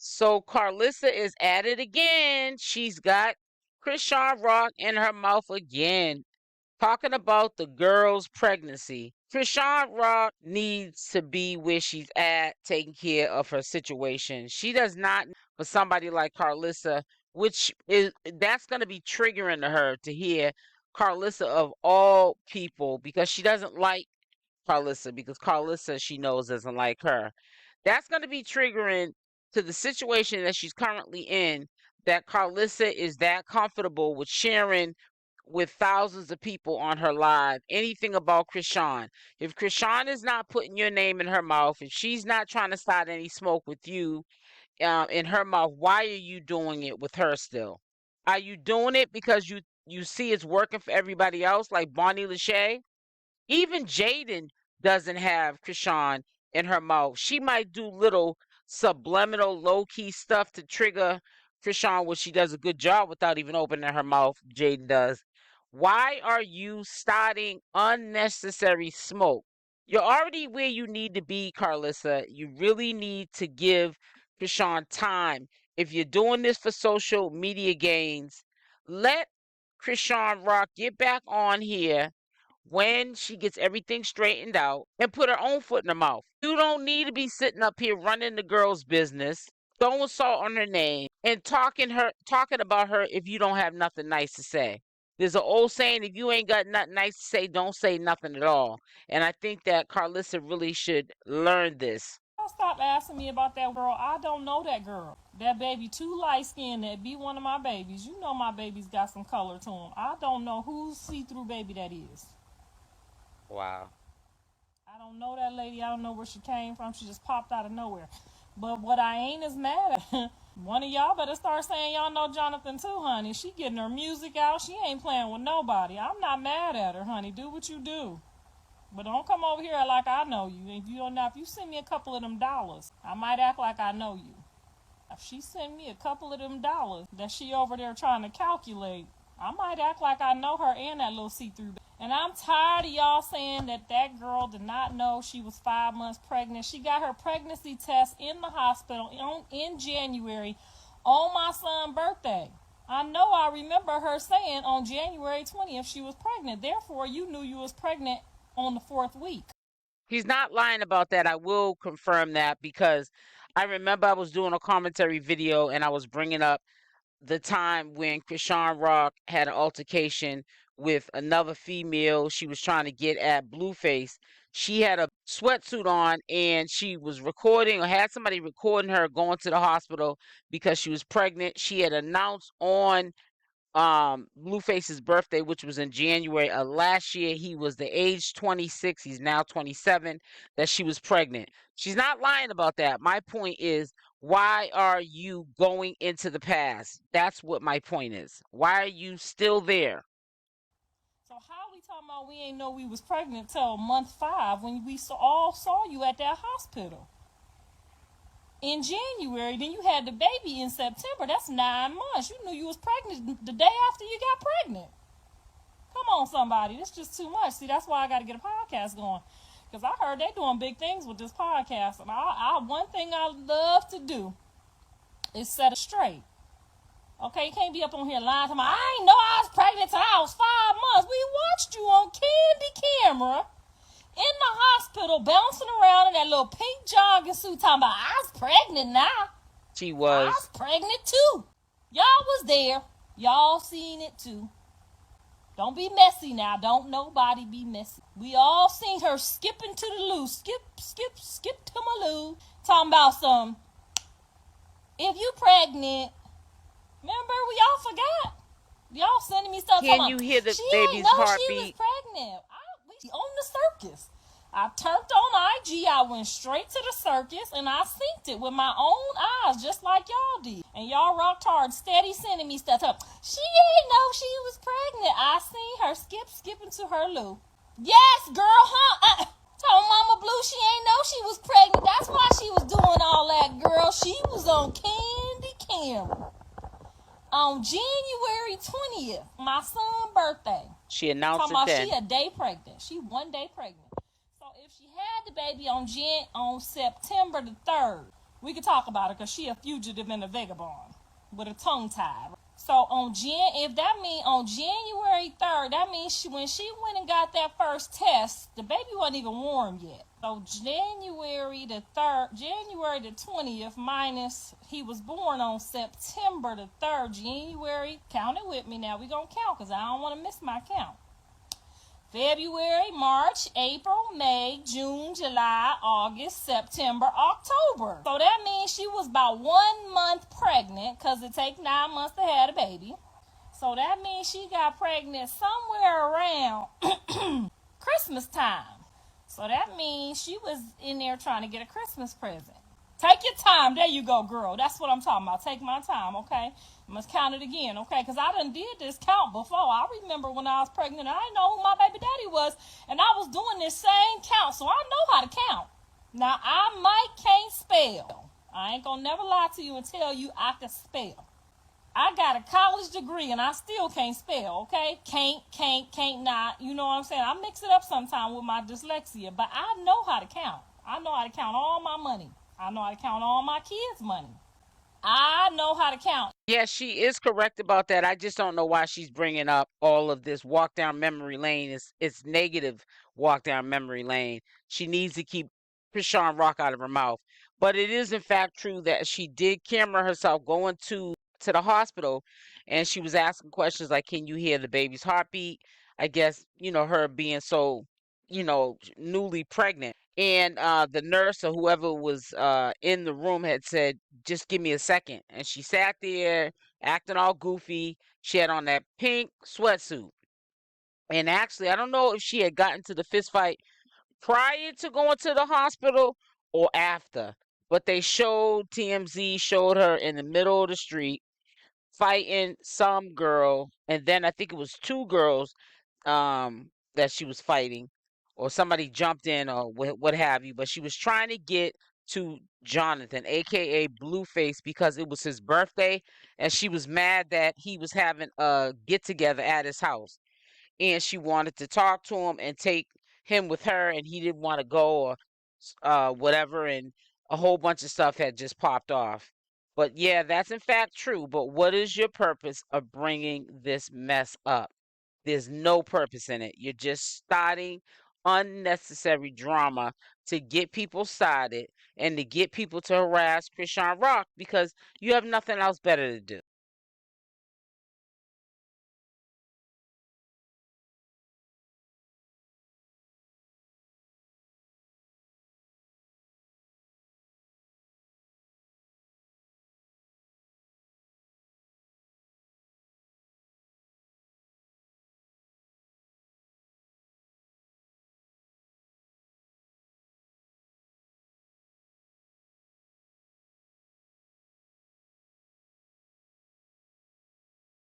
So Karlissa is at it again. She's got ChriseanRock in her mouth again, talking about the girl's pregnancy. ChriseanRock needs to be where she's at, taking care of her situation. She does not for somebody like Karlissa, which is that's going to be triggering to her to hear Karlissa of all people, because she doesn't like Karlissa, because Karlissa she knows doesn't like her. That's going to be triggering to the situation that she's currently in, that Karlissa is that comfortable with sharing with thousands of people on her live anything about Chrisean. If Chrisean is not putting your name in her mouth, if she's not trying to start any smoke with you in her mouth, why are you doing it with her still? Are you doing it because you see it's working for everybody else, like Bonnie Lachey? Even Jaidyn doesn't have Chrisean in her mouth. She might do little subliminal, low key stuff to trigger Chrisean, which she does a good job without even opening her mouth. Jaidyn does. Why are you starting unnecessary smoke? You're already where you need to be, Karlissa. You really need to give Chrisean time. If you're doing this for social media gains, let ChriseanRock get back on here when she gets everything straightened out and put her own foot in her mouth. You don't need to be sitting up here running the girl's business, throwing salt on her name, and talking about her if you don't have nothing nice to say. There's an old saying, if you ain't got nothing nice to say, don't say nothing at all. And I think that Karlissa really should learn this. Stop asking me about that girl. I don't know that girl. That baby too light skinned to be one of my babies. You know my baby's got some color to him. I don't know whose see-through baby that is. Wow. I don't know that lady. I don't know where she came from. She just popped out of nowhere. But what I ain't is mad at, one of y'all better start saying y'all know Jonathan too, honey. She getting her music out. She ain't playing with nobody. I'm not mad at her, honey. Do what you do. But don't come over here like I know you. If you don't know, if you send me a couple of them dollars, I might act like I know you. If she send me a couple of them dollars that she over there trying to calculate, I might act like I know her and that little see-through. And I'm tired of y'all saying that that girl did not know she was 5 months pregnant. She got her pregnancy test in the hospital in January on my son's birthday. I know I remember her saying on January 20th she was pregnant. Therefore, you knew you was pregnant on the 4th week. He's not lying about that. I will confirm that, because I remember I was doing a commentary video and I was bringing up the time when ChriseanRock had an altercation with another female. She was trying to get at Blueface. She had a sweatsuit on and she was recording, or had somebody recording her going to the hospital because she was pregnant. She had announced on Blueface's birthday, which was in January of last year. He was the age 26, he's now 27, that she was pregnant. She's not lying about that. My point is, why are you going into the past? That's what my point is. Why are you still there? So how we talking about we ain't know we was pregnant till month 5 when we all saw you at that hospital in January? Then you had the baby in September. That's 9 months. You knew you was pregnant the day after you got pregnant. Come on, somebody. That's just too much. See, that's why I got to get a podcast going, because I heard they doing big things with this podcast. And one thing I love to do is set it straight. Okay, you can't be up on here lying to me. I ain't know I was pregnant till I was 5 months. We watched you on candy camera in the hospital bouncing around in that little pink jogging suit talking about I was pregnant now. She I was. was pregnant too. Y'all was there. Y'all seen it too. Don't be messy now. Don't nobody be messy. We all seen her skipping to the loo. Skip to my loo. Talking about some, if you pregnant. Remember, we all forgot. Y'all sending me stuff. Can you hear the she baby's ain't know heartbeat? She was pregnant. We on the circus. I turned on IG. I went straight to the circus and I synced it with my own eyes, just like y'all did. And y'all rocked hard, steady sending me stuff. She ain't know she was pregnant. I seen her skipping to her loo. Yes, girl, huh? Told Mama Blue she ain't know she was pregnant. That's why she was doing all that, girl. She was on candy camera. On January 20th, my son's birthday. She announced it then. She a day pregnant. She 1 day pregnant. So if she had the baby on September the 3rd, We could talk about her because she a fugitive and a vagabond with a tongue tied. So on if that means on January 3rd, that means when she went and got that first test, the baby wasn't even warm yet. So January the 3rd, January the 20th minus he was born on September the 3rd. January, count it with me now. We gonna count because I don't want to miss my count. February, March, April, May, June, July, August, September, October. So that means she was about 1 month pregnant because it takes 9 months to have a baby. So that means she got pregnant somewhere around Christmas time. So that means she was in there trying to get a Christmas present. Take your time. There you go, girl. That's what I'm talking about. Take my time, okay? I must count it again, okay? Because I done did this count before. I remember when I was pregnant, I didn't know who my baby daddy was, and I was doing this same count, so I know how to count. Now, I can't spell. I ain't gonna never lie to you and tell you I can spell. I got a college degree and I still can't spell, okay? Can't not. You know what I'm saying? I mix it up sometime with my dyslexia, but I know how to count. I know how to count all my money. I know how to count all my kids' money. I know how to count. Yeah, she is correct about that. I just don't know why she's bringing up all of this walk down memory lane. It's negative walk down memory lane. She needs to keep ChriseanRock out of her mouth. But it is in fact true that she did camera herself going to the hospital, and she was asking questions like, "Can you hear the baby's heartbeat?" I guess her being so newly pregnant. And the nurse or whoever was in the room had said, "Just give me a second." And she sat there acting all goofy. She had on that pink sweatsuit. And actually, I don't know if she had gotten to the fist fight prior to going to the hospital or after. But they showed, TMZ showed her in the middle of the street fighting some girl. And then I think it was two girls that she was fighting, or somebody jumped in or what have you, but she was trying to get to Jonathan, aka Blueface, because it was his birthday and she was mad that he was having a get together at his house, and she wanted to talk to him and take him with her, and he didn't want to go, or whatever, and a whole bunch of stuff had just popped off. But yeah, that's in fact true. But what is your purpose of bringing this mess up? There's no purpose in it. You're just starting unnecessary drama to get people sided and to get people to harass ChriseanRock because you have nothing else better to do.